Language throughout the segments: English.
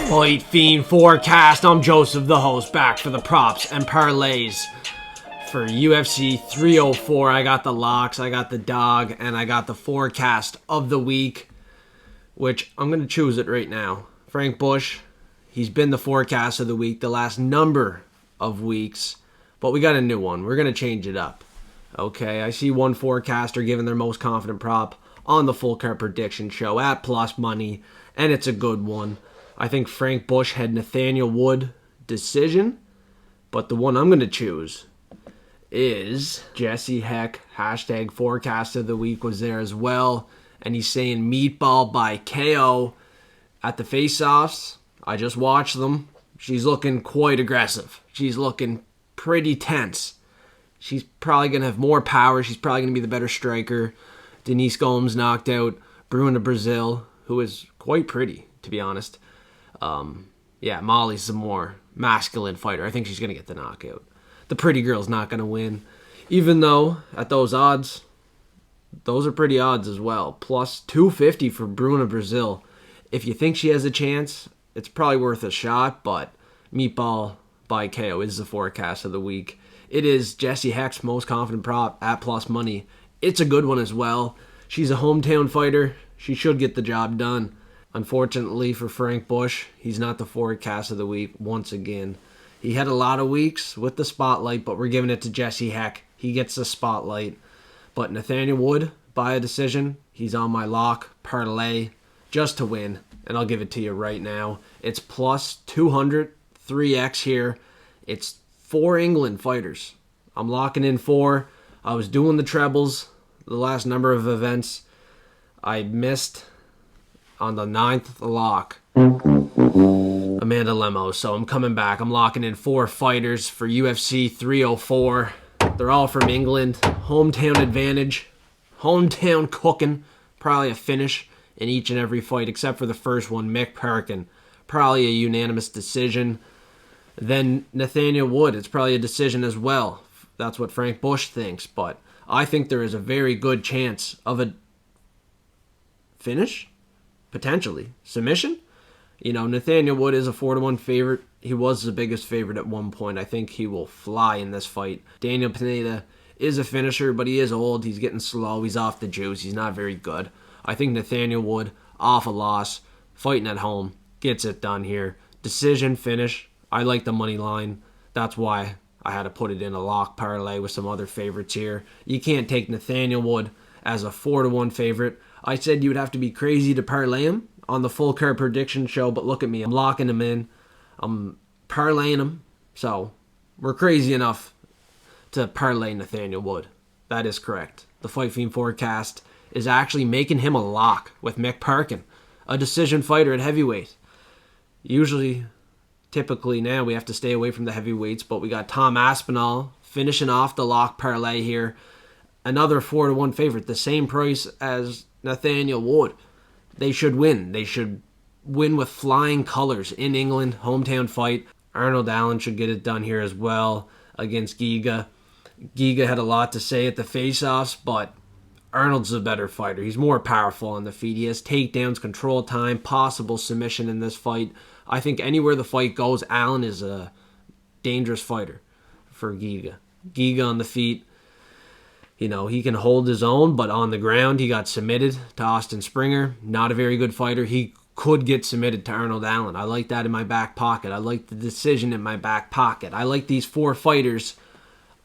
Fight Fiend Forecast. I'm Joseph, the host, back for the props and parlays for UFC 304. I got the locks, I got the dog, and I got the forecast of the week, which I'm going to choose it right now. Frank Bush, he's been the forecast of the week the last number of weeks, but we got a new one. We're going to change it up. Okay, I see one forecaster giving their most confident prop on the Full Card Prediction Show at plus money, and it's a good one. I think Frank Bush had Nathaniel Wood decision, but the one I'm going to choose is Jesse Heck. Hashtag forecast of the week was there as well, and he's saying meatball by KO at the face-offs. I just watched them. She's looking quite aggressive. She's looking pretty tense. She's probably going to have more power. She's probably going to be the better striker. Denise Gomes knocked out Bruna Brazil, who is quite pretty, to be honest. Molly's the more masculine fighter. I think she's going to get the knockout. The pretty girl's not going to win. Even though, at those odds, those are pretty odds as well. Plus 250 for Bruna Brazil. If you think she has a chance, it's probably worth a shot, but meatball by KO is the forecast of the week. It is Jesse Heck's most confident prop at plus money. It's a good one as well. She's a hometown fighter. She should get the job done. Unfortunately for Frank Bush, he's not the forecast of the week once again. He had a lot of weeks with the spotlight, but we're giving it to Jesse Heck. He gets the spotlight. But Nathaniel Wood, by a decision, he's on my lock parlay just to win, and I'll give it to you right now. It's plus 200, 3x here. It's 4 England fighters. I'm locking in 4. I was doing the trebles the last number of events. I missed on the 9th lock Amanda Lemos, so I'm coming back. I'm locking in 4 fighters for UFC 304. They're all from England. Hometown advantage. Hometown cooking. Probably a finish in each and every fight, except for the first one, Mick Perkin. Probably a unanimous decision. Then Nathaniel Wood, it's probably a decision as well. That's what Frank Bush thinks, but I think there is a very good chance of a finish. Potentially. Submission? You know, Nathaniel Wood is a 4-1 favorite. He was the biggest favorite at one point. I think he will fly in this fight. Daniel Pineda is a finisher, but he is old. He's getting slow. He's off the juice. He's not very good. I think Nathaniel Wood, off a loss, fighting at home, gets it done here. Decision, finish. I like the money line. That's why I had to put it in a lock parlay with some other favorites here. You can't take Nathaniel Wood as a 4-1 favorite. I said you would have to be crazy to parlay him on the Full Card Prediction Show, but look at me. I'm locking him in. I'm parlaying him. So, we're crazy enough to parlay Nathaniel Wood. That is correct. The Fight Fiend forecast is actually making him a lock with Mick Perkin, a decision fighter at heavyweight. Typically now we have to stay away from the heavyweights, but we got Tom Aspinall finishing off the lock parlay here. Another 4-1 favorite, the same price as Nathaniel Wood. They should win. They should win with flying colors in England. Hometown fight. Arnold Allen should get it done here as well against Giga. Giga had a lot to say at the face-offs, but Arnold's a better fighter. He's more powerful on the feet. He has takedowns, control time, possible submission in this fight. I think anywhere the fight goes, Allen is a dangerous fighter for Giga. Giga on the feet. You know, he can hold his own, but on the ground, he got submitted to Austin Springer. Not a very good fighter. He could get submitted to Arnold Allen. I like that in my back pocket. I like the decision in my back pocket. I like these 4 fighters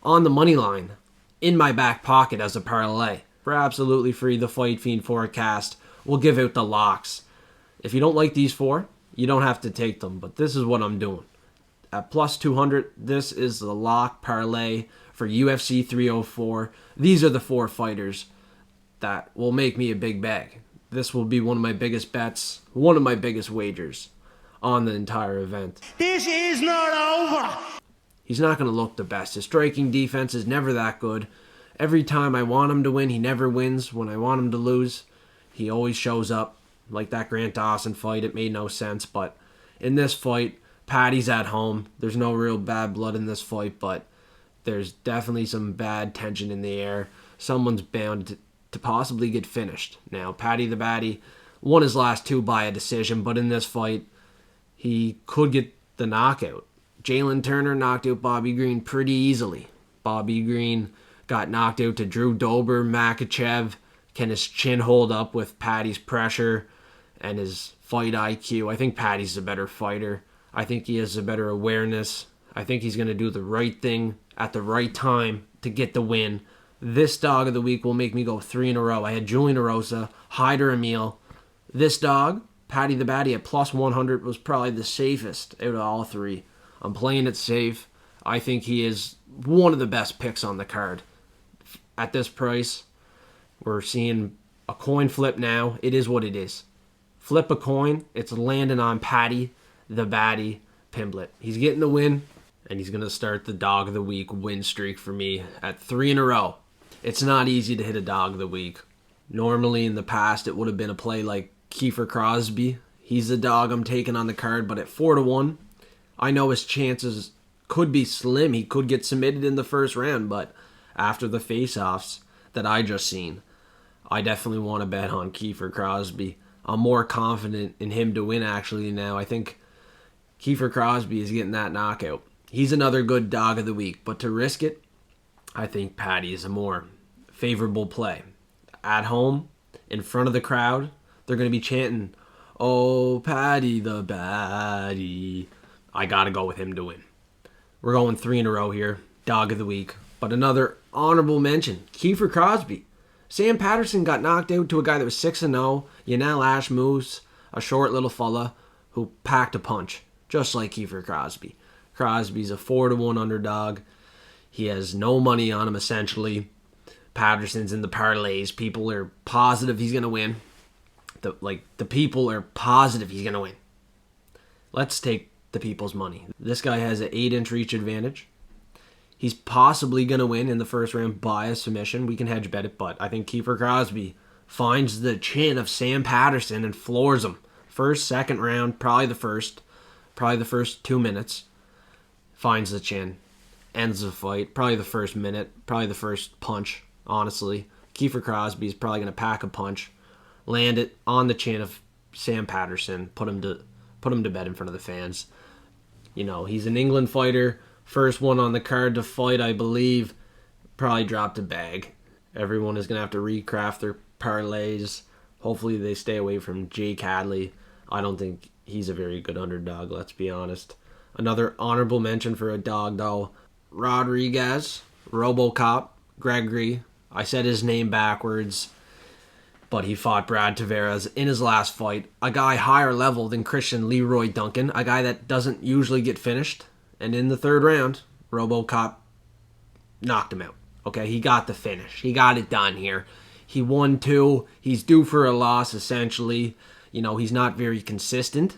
on the money line in my back pocket as a parlay. For absolutely free, the Fight Fiend forecast will give out the locks. If you don't like these 4, you don't have to take them, but this is what I'm doing. At plus 200, this is the lock parlay for UFC 304. These are the 4 fighters that will make me a big bag. This will be one of my biggest bets, one of my biggest wagers on the entire event. This is not over! He's not going to look the best. His striking defense is never that good. Every time I want him to win, he never wins. When I want him to lose, he always shows up. Like that Grant Dawson fight, it made no sense, but in this fight, Patty's at home. There's no real bad blood in this fight, but there's definitely some bad tension in the air. Someone's bound to possibly get finished. Now, Paddy the Baddy won his last 2 by a decision, but in this fight, he could get the knockout. Jalen Turner knocked out Bobby Green pretty easily. Bobby Green got knocked out to Drew Dober, Makachev. Can his chin hold up with Paddy's pressure and his fight IQ? I think Paddy's a better fighter. I think he has a better awareness. I think he's going to do the right thing at the right time to get the win. This dog of the week will make me go 3 in a row. I had Julian Erosa, Hyder Emil. This dog, Paddy the Batty at plus 100, was probably the safest out of all three. I'm playing it safe. I think he is one of the best picks on the card. At this price, we're seeing a coin flip now. It is what it is. Flip a coin. It's landing on Paddy the Batty Pimblett. He's getting the win, and he's going to start the dog of the week win streak for me at 3 in a row. It's not easy to hit a dog of the week. Normally in the past, it would have been a play like Kiefer Crosby. He's the dog I'm taking on the card, but at 4-1, I know his chances could be slim. He could get submitted in the first round, but after the face-offs that I just seen, I definitely want to bet on Kiefer Crosby. I'm more confident in him to win actually now. I think Kiefer Crosby is getting that knockout. He's another good dog of the week, but to risk it, I think Paddy is a more favorable play. At home, in front of the crowd, they're going to be chanting, "Oh, Paddy the Batty." I got to go with him to win. We're going 3 in a row here. Dog of the week. But another honorable mention, Kiefer Crosby. Sam Patterson got knocked out to a guy that was 6-0. Yanel Ashmoose, a short little fella who packed a punch, just like Kiefer Crosby. Crosby's a 4-1 underdog. He has no money on him, essentially. Patterson's in the parlays. People are positive he's going to win. The people are positive he's going to win. Let's take the people's money. This guy has an 8-inch reach advantage. He's possibly going to win in the first round by a submission. We can hedge bet it, but I think Kiefer Crosby finds the chin of Sam Patterson and floors him. First, second round, probably the first 2 minutes. Finds the chin. Ends the fight. Probably the first minute. Probably the first punch, honestly. Kiefer Crosby is probably going to pack a punch. Land it on the chin of Sam Patterson. Put him to bed in front of the fans. You know, he's an England fighter. First one on the card to fight, I believe. Probably dropped a bag. Everyone is going to have to recraft their parlays. Hopefully they stay away from Jake Hadley. I don't think he's a very good underdog, let's be honest. Another honorable mention for a dog, though. Rodriguez, RoboCop, Gregory. I said his name backwards, but he fought Brad Tavares in his last fight. A guy higher level than Christian Leroy Duncan. A guy that doesn't usually get finished. And in the third round, RoboCop knocked him out. Okay, he got the finish. He got it done here. He won 2. He's due for a loss, essentially. You know, he's not very consistent.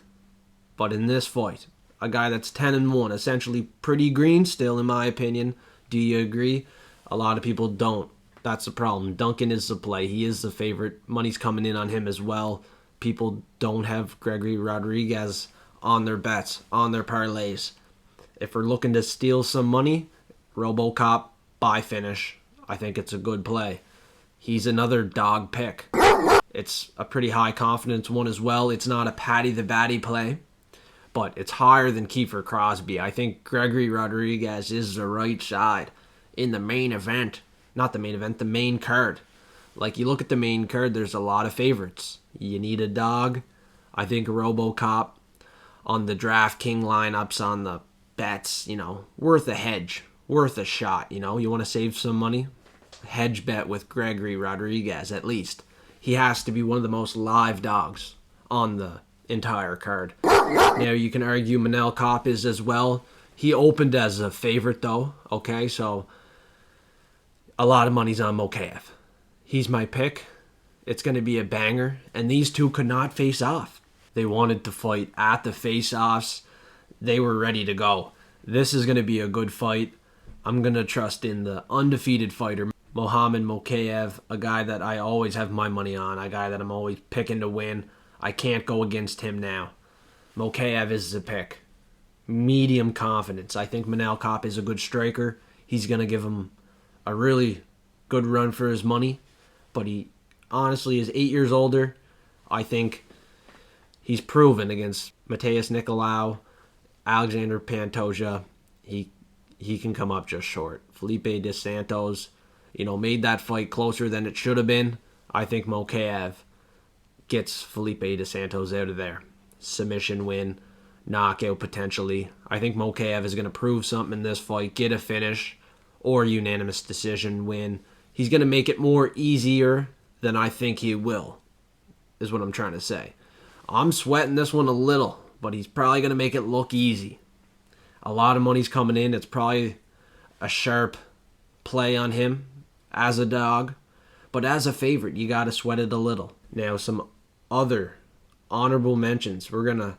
But in this fight, a guy that's 10-1, essentially pretty green still, in my opinion. Do you agree? A lot of people don't. That's the problem. Duncan is the play. He is the favorite. Money's coming in on him as well. People don't have Gregory Rodriguez on their bets, on their parlays. If we're looking to steal some money, RoboCop, buy finish. I think it's a good play. He's another dog pick. It's a pretty high confidence one as well. It's not a Paddy the Batty play, but it's higher than Kiefer Crosby. I think Gregory Rodriguez is the right side in the main event. Not the main event, the main card. Like, you look at the main card, there's a lot of favorites. You need a dog. I think RoboCop on the DraftKings lineups, on the bets, you know, worth a hedge, worth a shot. You know, you want to save some money? Hedge bet with Gregory Rodriguez, at least. He has to be one of the most live dogs on the entire card. Now, you can argue Manel Kopp is as well. He opened as a favorite, though. Okay, so a lot of money's on Mokaev. He's my pick. It's going to be a banger, and these two could not face off. They wanted to fight at the face-offs. They were ready to go. This is going to be a good fight. I'm going to trust in the undefeated fighter, Mohamed Mokaev, a guy that I always have my money on, a guy that I'm always picking to win. I can't go against him now. Mokaev is the pick. Medium confidence. I think Manel Kopp is a good striker. He's going to give him a really good run for his money, but he honestly is 8 years older. I think he's proven against Mateus Nicolau, Alexander Pantoja, he can come up just short. Felipe Dos Santos, made that fight closer than it should have been. I think Mokaev gets Felipe Dos Santos out of there. Submission win, knockout potentially. I think Mokaev is going to prove something in this fight, get a finish, or unanimous decision win. He's going to make it more easier than I think he will, is what I'm trying to say. I'm sweating this one a little, but he's probably going to make it look easy. A lot of money's coming in. It's probably a sharp play on him as a dog. But as a favorite, you got to sweat it a little. Now, some other honorable mentions. We're going to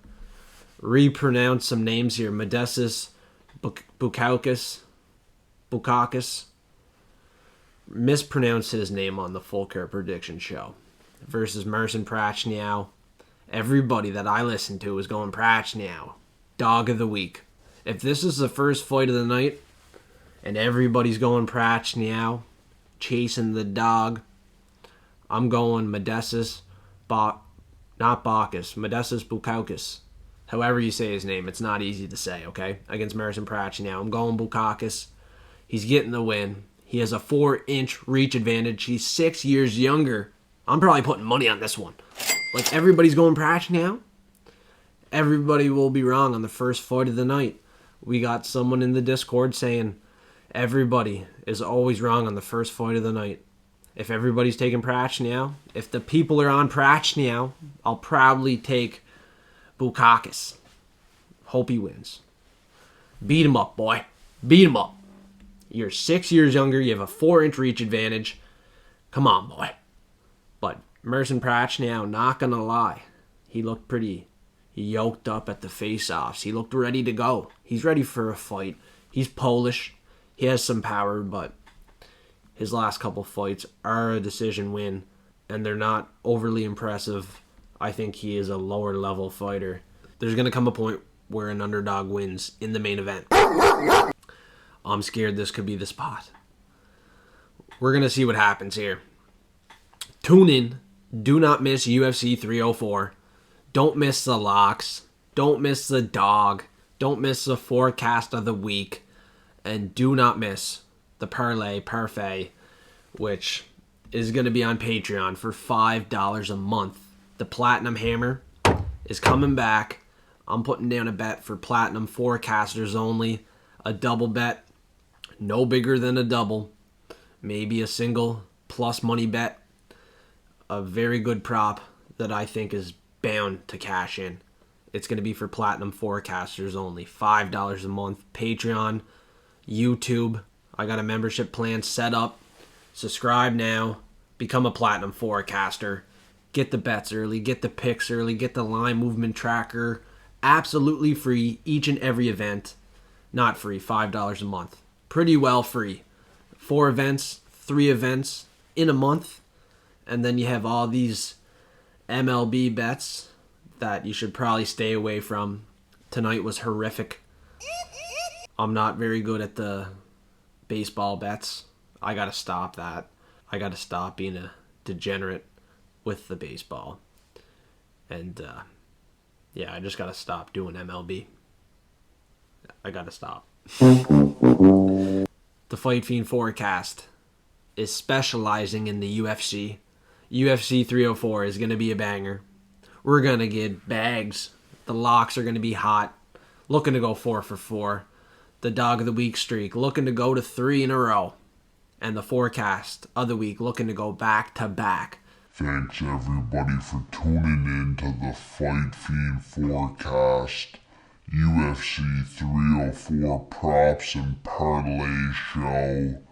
repronounce some names here. Modestus Bukauskas. Mispronounced his name on the Full Care Prediction Show. Versus Merson Prachniau. Everybody that I listened to was going Prachniau. Dog of the week. If this is the first fight of the night, and everybody's going Prachniau, chasing the dog, I'm going Modestus Modestus Bukauskas. However you say his name, it's not easy to say, okay? Against Merson Prachniau. I'm going Bukauskas. He's getting the win. He has a 4-inch reach advantage. He's 6 years younger. I'm probably putting money on this one. Like, everybody's going Prachniau. Everybody will be wrong on the first fight of the night. We got someone in the Discord saying everybody is always wrong on the first fight of the night. If everybody's taking Prachniau, if the people are on Prachniau, I'll probably take Bukauskas. Hope he wins. Beat him up, boy. Beat him up. You're 6 years younger. You have a 4-inch reach advantage. Come on, boy. But Merson Prachniau, not going to lie, he looked pretty yoked up at the face-offs. He looked ready to go. He's ready for a fight. He's Polish. He has some power, but his last couple fights are a decision win, and they're not overly impressive. I think he is a lower-level fighter. There's going to come a point where an underdog wins in the main event. I'm scared this could be the spot. We're going to see what happens here. Tune in. Do not miss UFC 304. Don't miss the locks. Don't miss the dog. Don't miss the forecast of the week. And do not miss the Parlay Parfait, which is going to be on Patreon for $5 a month. The Platinum Hammer is coming back. I'm putting down a bet for Platinum forecasters only. A double bet. No bigger than a double. Maybe a single plus money bet. A very good prop that I think is bound to cash in. It's going to be for Platinum forecasters only. $5 a month. Patreon, YouTube. I got a membership plan set up. Subscribe now. Become a Platinum forecaster. Get the bets early. Get the picks early. Get the line movement tracker. Absolutely free each and every event. Not free. $5 a month. Pretty well free. 4 events, 3 events in a month. And then you have all these MLB bets that you should probably stay away from. Tonight was horrific. I'm not very good at the baseball bets. I gotta stop that. I gotta stop being a degenerate with the baseball. And yeah, I just gotta stop doing MLB. I gotta stop. The Fight Fiend forecast is specializing in the UFC. UFC 304 is going to be a banger. We're going to get bags. The locks are going to be hot. Looking to go 4 for 4. The Dog of the Week streak looking to go to 3 in a row. And the forecast of the week looking to go back to back. Thanks everybody for tuning in to the Fight Fiend forecast. UFC 304 props and parlay show.